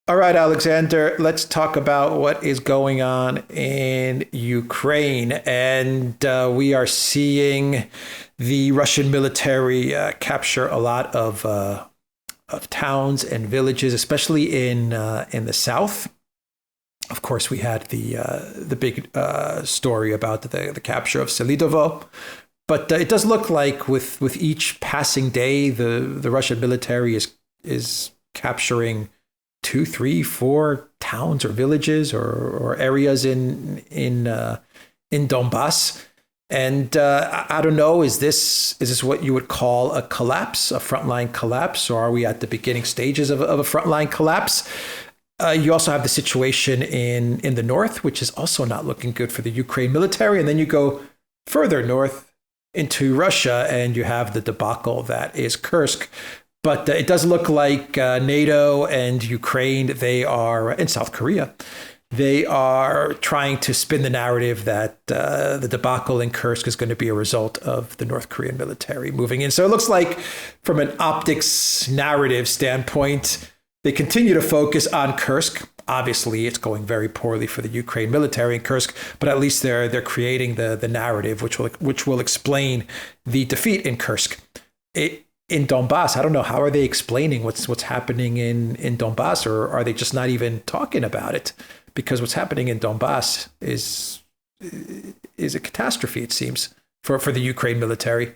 All right, Alexander, let's talk about what is going on in Ukraine. And we are seeing the Russian military capture a lot of towns and villages, especially in the south. Of course, we had the big story about the capture of Selidovo. But it does look like with each passing day, the Russian military is capturing two, three, four towns or villages or areas in Donbass. And I don't know, is this what you would call a collapse, a frontline collapse, or are we at the beginning stages of a frontline collapse? You also have the situation in the north, which is also not looking good for the Ukraine military. And then you go further north into Russia, and you have the debacle that is Kursk. But it does look like NATO and Ukraine, they are in South Korea. They are trying to spin the narrative that the debacle in Kursk is going to be a result of the North Korean military moving in. So it looks like from an optics narrative standpoint, they continue to focus on Kursk. Obviously, it's going very poorly for the Ukraine military in Kursk, but at least they're creating the narrative, which will explain the defeat in Kursk. In Donbass, I don't know, how are they explaining what's happening in Donbass, or are they just not even talking about it? Because what's happening in Donbass is a catastrophe, it seems, for the Ukraine military.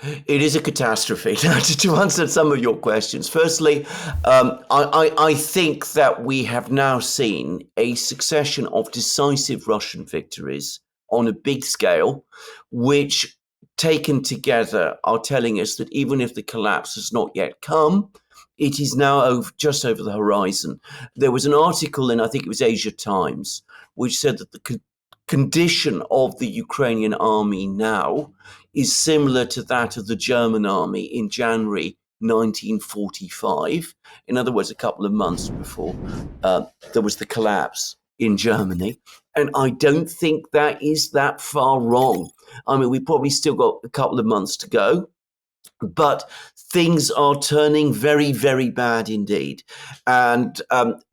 It is a catastrophe. To answer some of your questions, firstly, I think that we have now seen a succession of decisive Russian victories on a big scale, which taken together are telling us that even if the collapse has not yet come, it is now just over the horizon. There was an article in, I think it was Asia Times, which said that the condition of the Ukrainian army now is similar to that of the German army in January 1945. In other words, a couple of months before there was the collapse in Germany. And I don't think that is that far wrong. I mean, we've probably still got a couple of months to go, but things are turning very, very bad indeed. And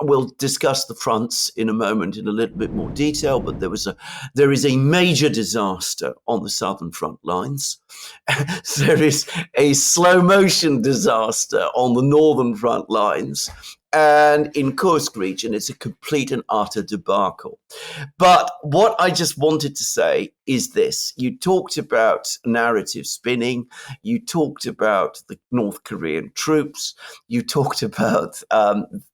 we'll discuss the fronts in a moment in a little bit more detail, but there is a major disaster on the southern front lines. There is a slow motion disaster on the northern front lines. And in Kursk region, it's a complete and utter debacle. But what I just wanted to say is this. You talked about narrative spinning. You talked about the North Korean troops. You talked about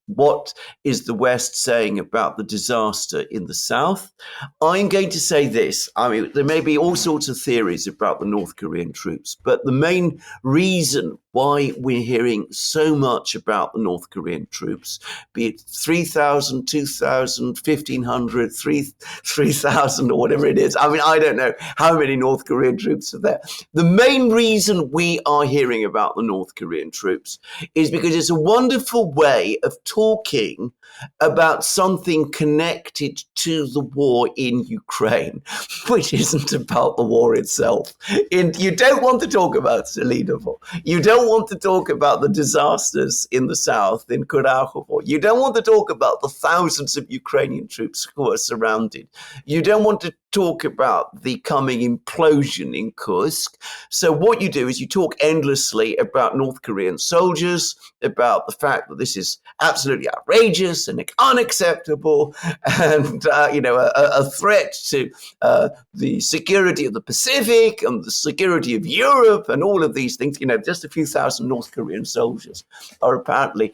what is the West saying about the disaster in the South. I'm going to say this. I mean, there may be all sorts of theories about the North Korean troops, but the main reason why we're hearing so much about the North Korean troops, be it 3,000, 2,000, 1,500, 3,000 or whatever it is. I mean, I don't know how many North Korean troops are there. The main reason we are hearing about the North Korean troops is because it's a wonderful way of talking about something connected to the war in Ukraine, which isn't about the war itself. You don't want to talk about Selidovo. You don't want to talk about the disasters in the south, in Kurachovo. You don't want to talk about the thousands of Ukrainian troops who are surrounded. You don't want to talk about the coming implosion in Kursk. So what you do is you talk endlessly about North Korean soldiers, about the fact that this is absolutely outrageous and unacceptable, and a threat to the security of the Pacific and the security of Europe and all of these things. Just a few thousand North Korean soldiers are apparently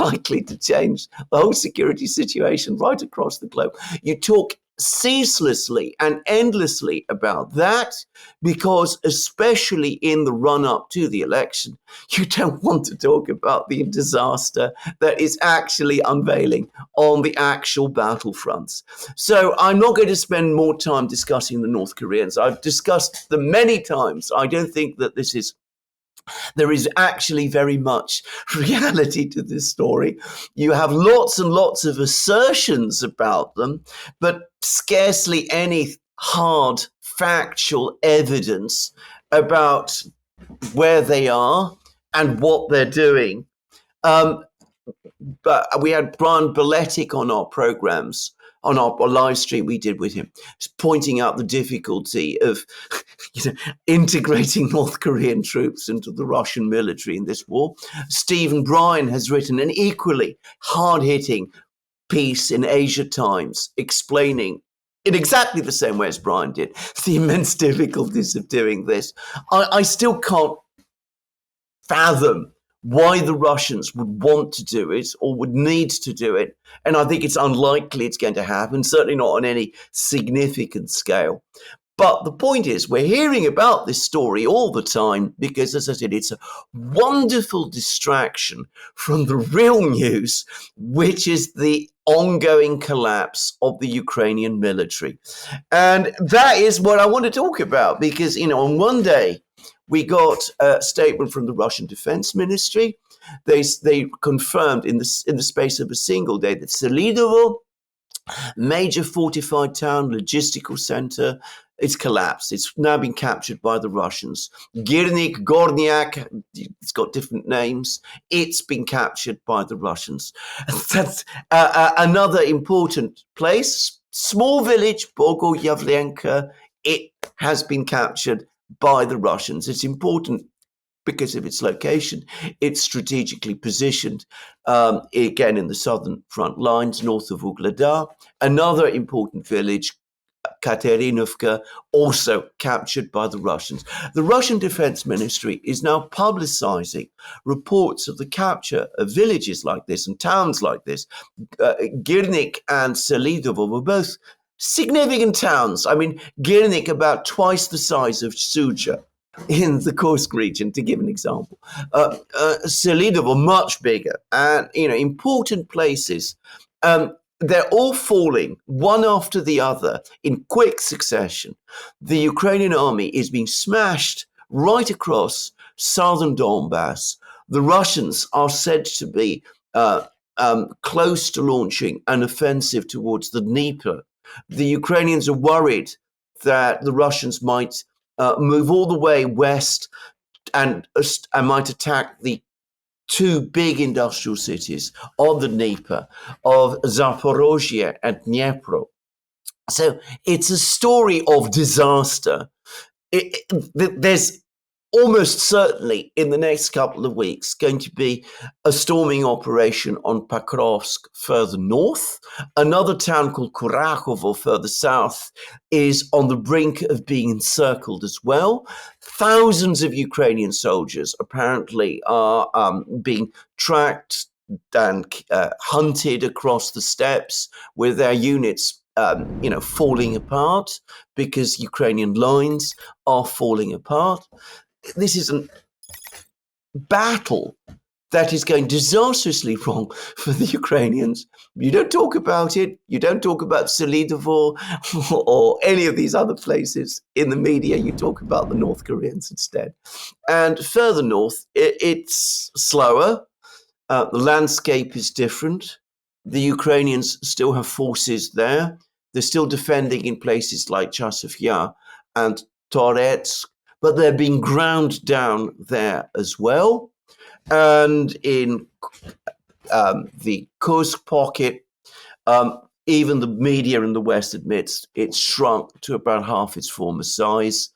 likely to change the whole security situation right across the globe. You talk ceaselessly and endlessly about that because, especially in the run-up to the election, you don't want to talk about the disaster that is actually unveiling on the actual battlefronts. So I'm not going to spend more time discussing the North Koreans. I've discussed them many times. I don't think that there is actually very much reality to this story. You have lots and lots of assertions about them, but scarcely any hard factual evidence about where they are and what they're doing. but we had Brian Beletic on our programs, on our live stream we did with him, pointing out the difficulty of integrating North Korean troops into the Russian military in this war. Stephen Bryan has written an equally hard-hitting piece in Asia Times explaining in exactly the same way as Brian did the immense difficulties of doing this. I still can't fathom why the Russians would want to do it or would need to do it. And I think it's unlikely it's going to happen, certainly not on any significant scale. But the point is, we're hearing about this story all the time because, as I said, it's a wonderful distraction from the real news, which is the ongoing collapse of the Ukrainian military. And that is what I want to talk about because, on one day, we got a statement from the Russian Defense Ministry. They confirmed in the space of a single day that Selidovo, major fortified town, logistical center, it's collapsed. It's now been captured by the Russians. Girnik, Gornyak, it's got different names. It's been captured by the Russians. That's another important place. Small village, Bogoyavlenka, it has been captured by the Russians. It's important because of its location. It's strategically positioned, again, in the southern front lines, north of Ugledar. Another important village, Katerinovka, also captured by the Russians. The Russian Defense Ministry is now publicizing reports of the capture of villages like this and towns like this. Girnik and Selidovo were both significant towns. I mean, Girnik about twice the size of Suja in the Kursk region, to give an example. Selidovo much bigger, and important places. They're all falling one after the other in quick succession. The Ukrainian army is being smashed right across southern Donbass. The Russians are said to be close to launching an offensive towards the Dnieper. The Ukrainians are worried that the Russians might move all the way west and might attack the two big industrial cities of the Dnieper, of Zaporozhye and Dnipro. So it's a story of disaster. There's almost certainly in the next couple of weeks going to be a storming operation on Pokrovsk further north. Another town called Kurakovo further south is on the brink of being encircled as well. Thousands of Ukrainian soldiers apparently are being tracked and hunted across the steppes with their units falling apart because Ukrainian lines are falling apart. This is a battle that is going disastrously wrong for the Ukrainians. You don't talk about it. You don't talk about Selidovo or any of these other places in the media. You talk about the North Koreans instead. And further north, it's slower. The landscape is different. The Ukrainians still have forces there. They're still defending in places like Chasiv Yar and Toretsk, but they're being ground down there as well. And in the Kursk pocket, even the media in the West admits it's shrunk to about half its former size.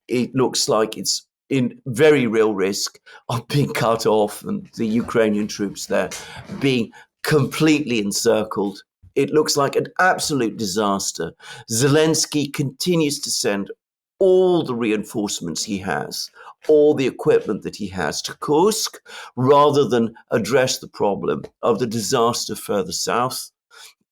It looks like it's in very real risk of being cut off and the Ukrainian troops there being completely encircled. It looks like an absolute disaster. Zelensky continues to send all the reinforcements he has, all the equipment that he has to Kursk, rather than address the problem of the disaster further south.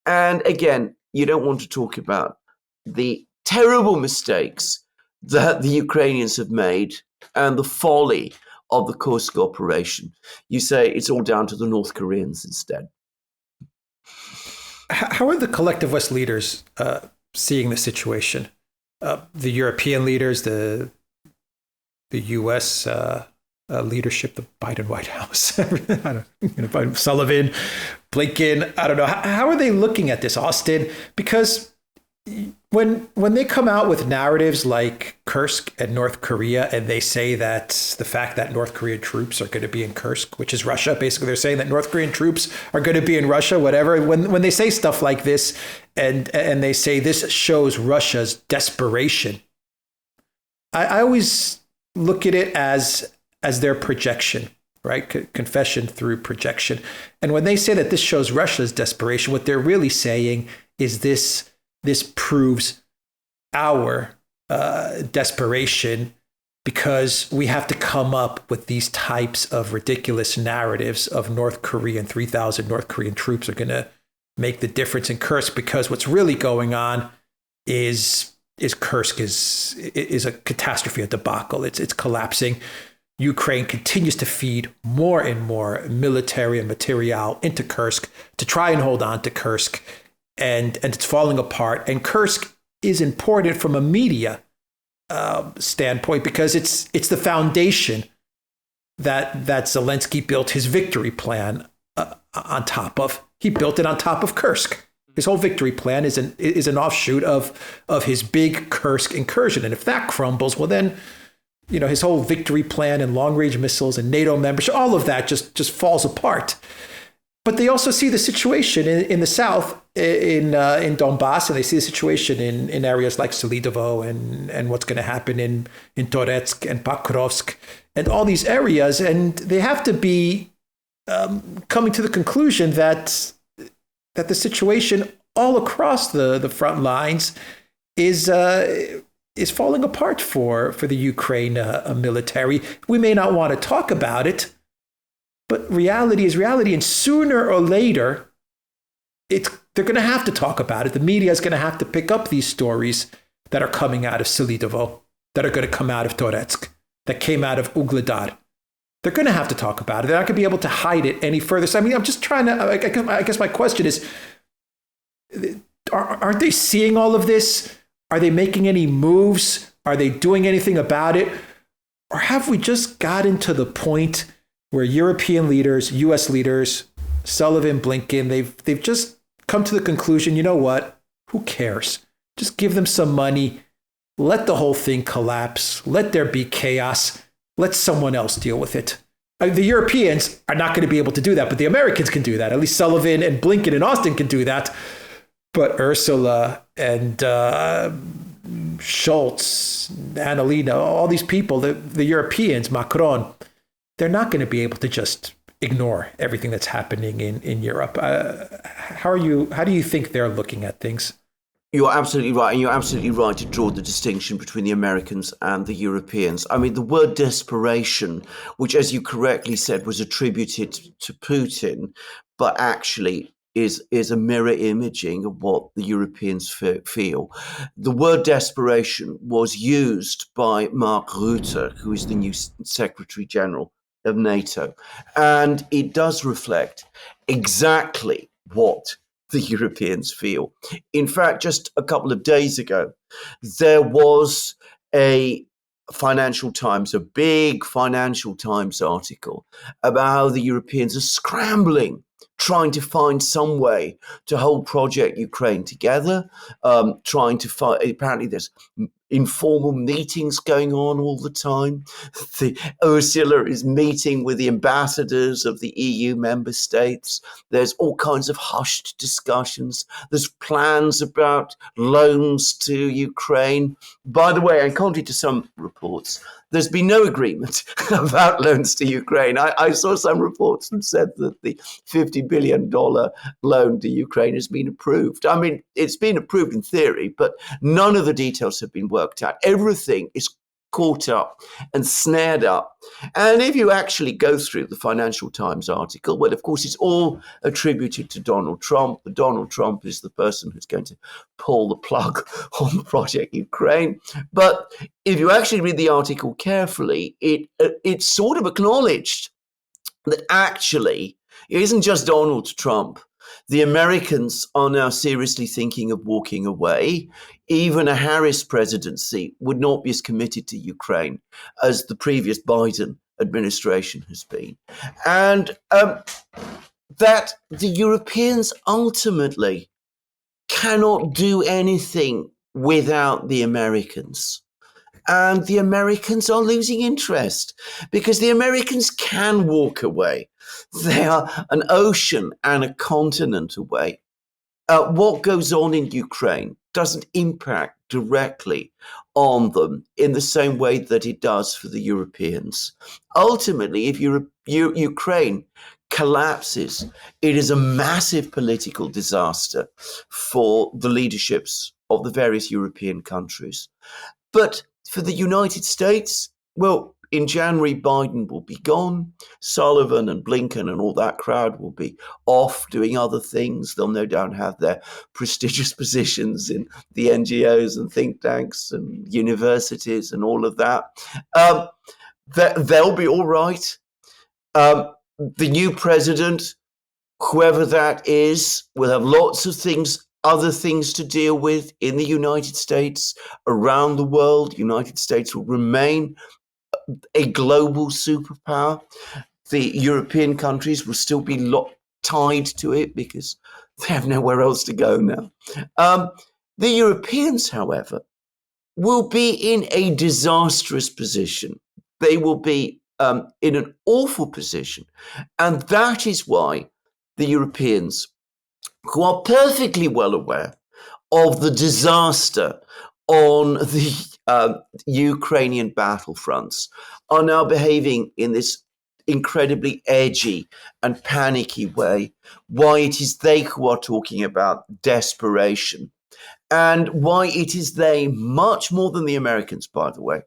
And again, you don't want to talk about the terrible mistakes that the Ukrainians have made and the folly of the Kursk operation. You say it's all down to the North Koreans instead. How are the collective West leaders seeing the situation? The European leaders, the U.S. Leadership, the Biden White House, I don't know, Sullivan, Blinken, I don't know. How are they looking at this, Austin? Because when they come out with narratives like Kursk and North Korea, and they say that the fact that North Korean troops are going to be in Kursk, which is Russia, basically they're saying that North Korean troops are going to be in Russia, whatever. When they say stuff like this, and they say this shows Russia's desperation, I always look at it as their projection, right? Confession through projection. And when they say that this shows Russia's desperation, what they're really saying is this proves our desperation, because we have to come up with these types of ridiculous narratives of 3,000 North Korean troops are going to make the difference in Kursk, because what's really going on is Kursk is a catastrophe, a debacle. It's collapsing. Ukraine continues to feed more and more military and material into Kursk to try and hold on to Kursk, and it's falling apart. And Kursk is important from a media standpoint, because it's the foundation that Zelensky built his victory plan on top of. He built it on top of Kursk. His whole victory plan is an offshoot of his big Kursk incursion. And if that crumbles, well then, his whole victory plan and long-range missiles and NATO membership, all of that just falls apart. But they also see the situation in the south, in Donbass, and they see the situation in areas like Selidovo and what's going to happen in Donetsk and Pokrovsk and all these areas. And they have to be coming to the conclusion that the situation all across the front lines is falling apart for the Ukraine military. We may not want to talk about it, but reality is reality, and sooner or later, they're going to have to talk about it. The media is going to have to pick up these stories that are coming out of Selidovo, that are going to come out of Donetsk, that came out of Ugledar. They're going to have to talk about it. They're not going to be able to hide it any further. So, I'm just trying to, I guess my question is, aren't they seeing all of this? Are they making any moves? Are they doing anything about it? Or have we just gotten to the point where European leaders, US leaders, Sullivan, Blinken, they've just come to the conclusion, you know what? Who cares? Just give them some money. Let the whole thing collapse. Let there be chaos. Let someone else deal with it. The Europeans are not going to be able to do that, but the Americans can do that. At least Sullivan and Blinken and Austin can do that. But Ursula and Schultz, Annalena, all these people, the Europeans, Macron, they're not going to be able to just ignore everything that's happening in Europe. How do you think they're looking at things? You're absolutely right. And you're absolutely right to draw the distinction between the Americans and the Europeans. I mean, the word desperation, which, as you correctly said, was attributed to Putin, but actually is a mirror imaging of what the Europeans feel. The word desperation was used by Mark Rutte, who is the new Secretary General of NATO. And it does reflect exactly what the Europeans feel. In fact, just a couple of days ago, there was a big Financial Times article about how the Europeans are scrambling, trying to find some way to hold Project Ukraine together, trying to find, apparently there's informal meetings going on all the time. Ursula is meeting with the ambassadors of the EU member states. There's all kinds of hushed discussions. There's plans about loans to Ukraine. By the way, and contrary to some reports, there's been no agreement about loans to Ukraine. I saw some reports that said that the $50 billion loan to Ukraine has been approved. I mean, it's been approved in theory, but none of the details have been worked out. Everything is caught up and snared up. And if you actually go through the Financial Times article, well, of course, it's all attributed to Donald Trump. Donald Trump is the person who's going to pull the plug on Project Ukraine. But if you actually read the article carefully, it's sort of acknowledged that actually it isn't just Donald Trump. The Americans are now seriously thinking of walking away. Even a Harris presidency would not be as committed to Ukraine as the previous Biden administration has been. And that the Europeans ultimately cannot do anything without the Americans. And the Americans are losing interest because the Americans can walk away. They are an ocean and a continent away. What goes on in Ukraine doesn't impact directly on them in the same way that it does for the Europeans. Ultimately, if Ukraine collapses, it is a massive political disaster for the leaderships of the various European countries. But for the United States, well, in January, Biden will be gone. Sullivan and Blinken and all that crowd will be off doing other things. They'll no doubt have their prestigious positions in the NGOs and think tanks and universities and all of that. They'll be all right. The new president, whoever that is, will have lots of other things to deal with in the United States, around the world. United States will remain a global superpower. The European countries will still be tied to it because they have nowhere else to go now. The Europeans, however, will be in a disastrous position. They will be in an awful position. And that is why the Europeans, who are perfectly well aware of the disaster on the Ukrainian battlefronts, are now behaving in this incredibly edgy and panicky way, why it is they who are talking about desperation, and why it is they, much more than the Americans, by the way,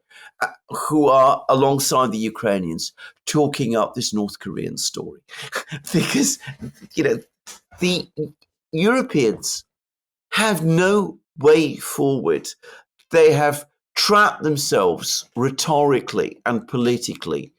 who are alongside the Ukrainians, talking up this North Korean story. Because, the Europeans have no way forward. They have trapped themselves rhetorically and politically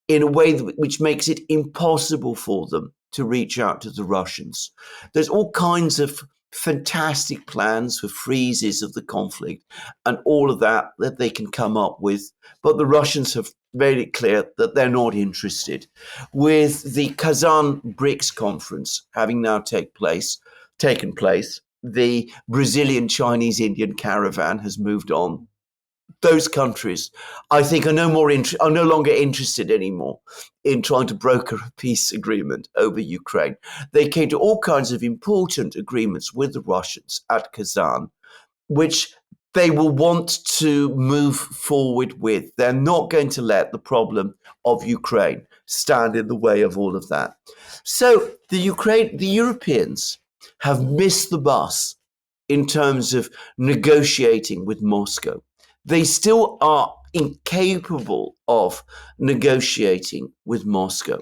in a way which makes it impossible for them to reach out to the Russians. There's all kinds of fantastic plans for freezes of the conflict and all of that they can come up with, but the Russians have made it clear that they're not interested. With the Kazan BRICS conference having now taken place, the Brazilian, Chinese, Indian caravan has moved on. Those countries, I think, are no longer interested anymore in trying to broker a peace agreement over Ukraine. They came to all kinds of important agreements with the Russians at Kazan, which they will want to move forward with. They're not going to let the problem of Ukraine stand in the way of all of that. So the Europeans have missed the bus in terms of negotiating with Moscow. They still are incapable of negotiating with Moscow.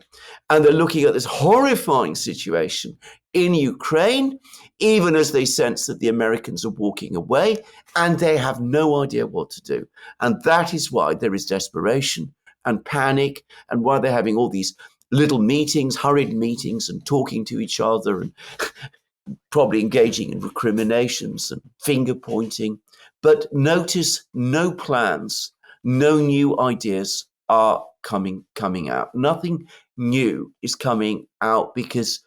And they're looking at this horrifying situation in Ukraine, even as they sense that the Americans are walking away, and they have no idea what to do. And that is why there is desperation and panic, and why they're having all these little meetings, hurried meetings, and talking to each other, and probably engaging in recriminations and finger pointing. But notice no plans, no new ideas are coming out. Nothing new is coming out because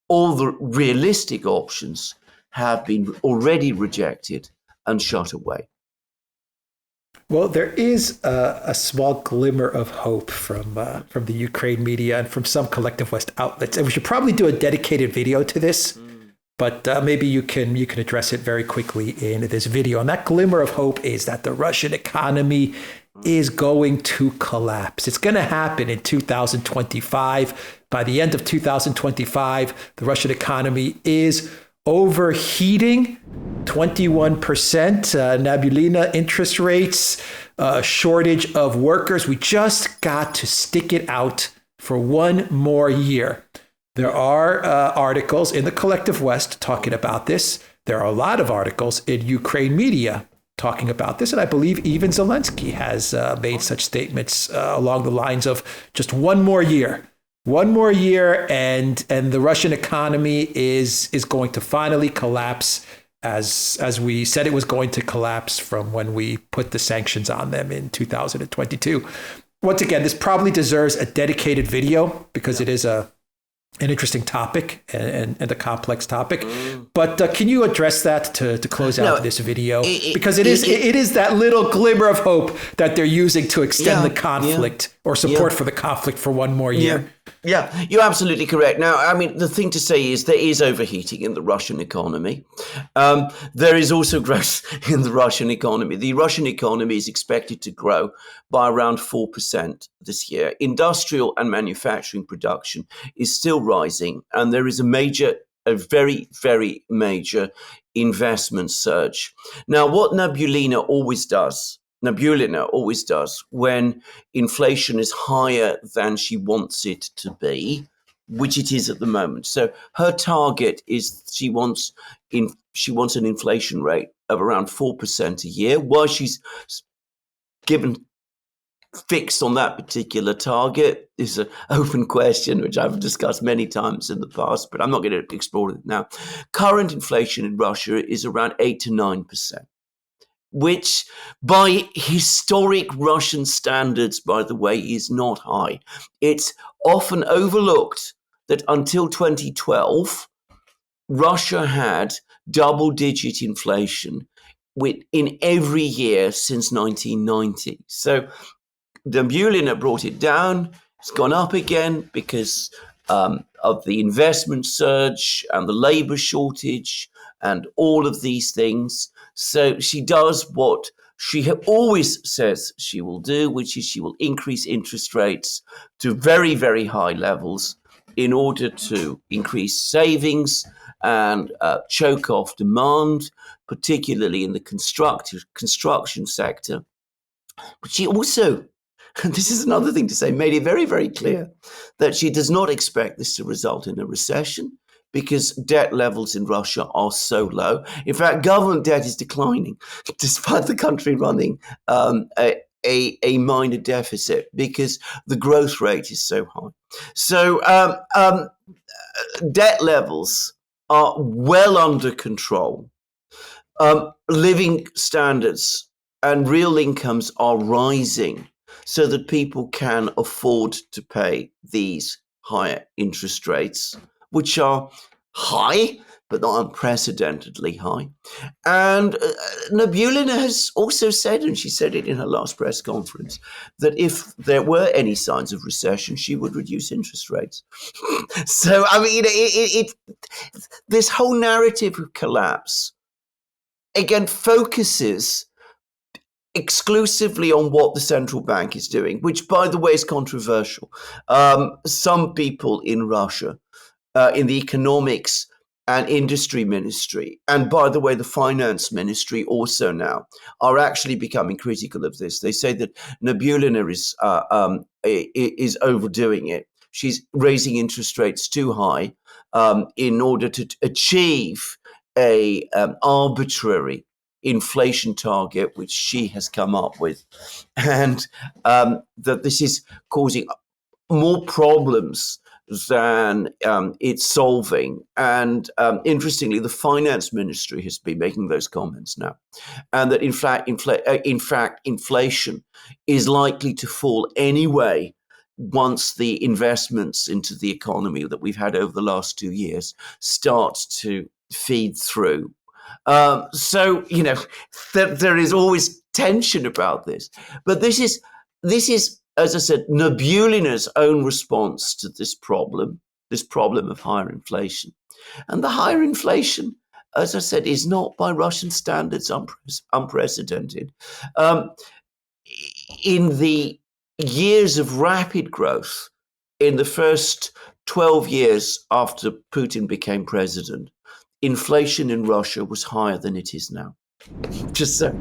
all the realistic options have been already rejected and shut away. Well, there is a small glimmer of hope from the Ukraine media and from some collective West outlets. And we should probably do a dedicated video to this. But maybe you can address it very quickly in this video. And that glimmer of hope is that the Russian economy is going to collapse. It's going to happen in 2025. By the end of 2025, the Russian economy is overheating. 21% Nabulina interest rates, shortage of workers. We just got to stick it out for one more year. There are articles in the collective West talking about this. There are a lot of articles in Ukraine media talking about this. And I believe even Zelensky has made such statements along the lines of just one more year, and the Russian economy is going to finally collapse as we said it was going to collapse from when we put the sanctions on them in 2022. Once again, this probably deserves a dedicated video because it is a an interesting topic and a complex topic. But can you address that to close out this video? Because it is that little glimmer of hope that they're using to extend the conflict or support for the conflict for one more year. Yeah, you're absolutely correct. Now, I mean, the thing to say is there is overheating in the Russian economy. There is also growth in the Russian economy. The Russian economy is expected to grow by around 4% this year. Industrial and manufacturing production is still rising, and there is a very, very major investment surge. Now, what Nabulina always does when inflation is higher than she wants it to be, which it is at the moment. So her target is she wants an inflation rate of around 4% a year. Why she's fixed on that particular target is an open question, which I've discussed many times in the past, but I'm not going to explore it now. Current inflation in Russia is around 8 to 9%. Which by historic Russian standards, by the way, is not high. It's often overlooked that until 2012, Russia had double-digit inflation in every year since 1990. So Nabulina brought it down. It's gone up again because of the investment surge and the labor shortage and all of these things. So she does what she always says she will do, which is she will increase interest rates to very, very high levels in order to increase savings and choke off demand, particularly in the construction sector. But she also, and this is another thing to say, made it very, very clear that she does not expect this to result in a recession because debt levels in Russia are so low. In fact, government debt is declining despite the country running a minor deficit because the growth rate is so high. So debt levels are well under control. Living standards and real incomes are rising so that people can afford to pay these higher interest rates, which are high, but not unprecedentedly high. And Nabulina has also said, and she said it in her last press conference, that if there were any signs of recession, she would reduce interest rates. So, I mean, this whole narrative of collapse, again, focuses exclusively on what the central bank is doing, which, by the way, is controversial. Some people in Russia, in the economics and industry ministry, and by the way, the finance ministry also now, are actually becoming critical of this. They say that Nabulina is overdoing it. She's raising interest rates too high in order to achieve a arbitrary inflation target, which she has come up with, and that this is causing more problems than it's solving. And interestingly, the finance ministry has been making those comments now, and that in fact, inflation is likely to fall anyway once the investments into the economy that we've had over the last 2 years start to feed through. So, you know, there is always tension about this. But this is, as I said, Nabulina's own response to this problem of higher inflation. And the higher inflation, as I said, is not by Russian standards unprecedented. In the years of rapid growth, in the first 12 years after Putin became president, inflation in Russia was higher than it is now. Just so.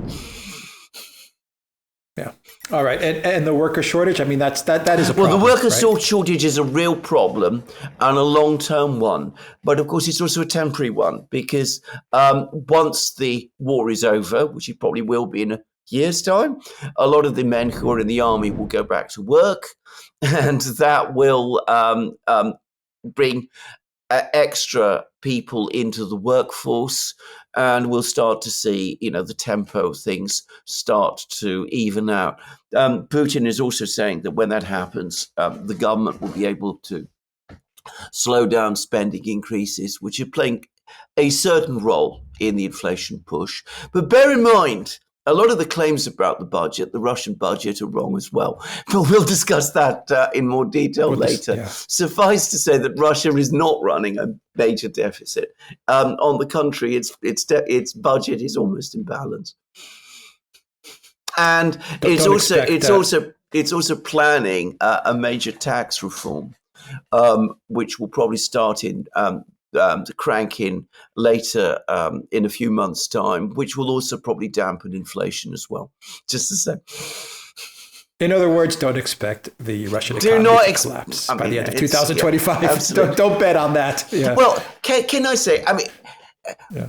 Yeah. All right. And the worker shortage, I mean, that is a problem. Well, the worker shortage is a real problem and a long-term one. But of course, it's also a temporary one because once the war is over, which it probably will be in a year's time, a lot of the men who are in the army will go back to work, and that will bring extra people into the workforce, and we'll start to see, you know, the tempo of things start to even out. Putin is also saying that when that happens, the government will be able to slow down spending increases, which are playing a certain role in the inflation push. But bear in mind, a lot of the claims about the Russian budget, are wrong as well. But we'll discuss that in more detail later. Suffice to say that Russia is not running a major deficit. On the contrary, its budget is almost in balance, and it's also planning a major tax reform, which will probably start in to crank in later in a few months' time, which will also probably dampen inflation as well. Just to say. In other words, don't expect the Russian economy to collapse by the end of 2025. Yeah, don't bet on that. Yeah. Well, can I say,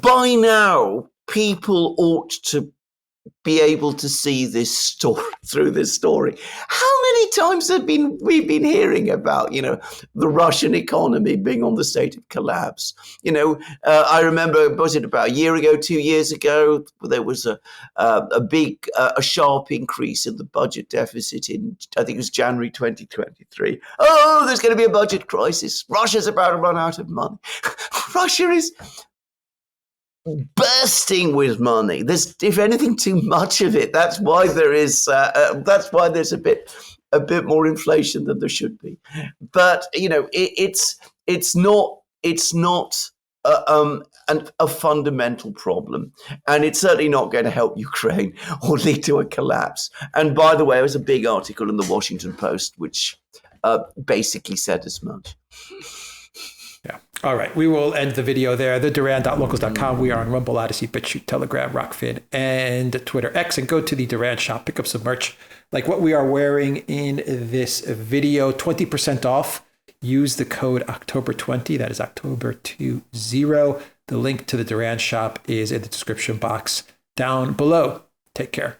by now, people ought to be able to see this story through this story. How many times have we've been hearing about, the Russian economy being on the state of collapse? I remember, was it about a year ago, 2 years ago, there was a sharp increase in the budget deficit in, I think it was January 2023. Oh, there's going to be a budget crisis. Russia's about to run out of money. Russia is bursting with money. There's, if anything, too much of it. That's why there is. That's why there's a bit more inflation than there should be. But it's not a fundamental problem, and it's certainly not going to help Ukraine or lead to a collapse. And by the way, there was a big article in the Washington Post which basically said as much. Yeah. All right. We will end the video there. The Duran.locals.com. We are on Rumble, Odyssey, BitChute, Telegram, Rockfin, and Twitter X. And go to the Duran shop. Pick up some merch like what we are wearing in this video. 20% off. Use the code October20. That is October20. The link to the Duran shop is in the description box down below. Take care.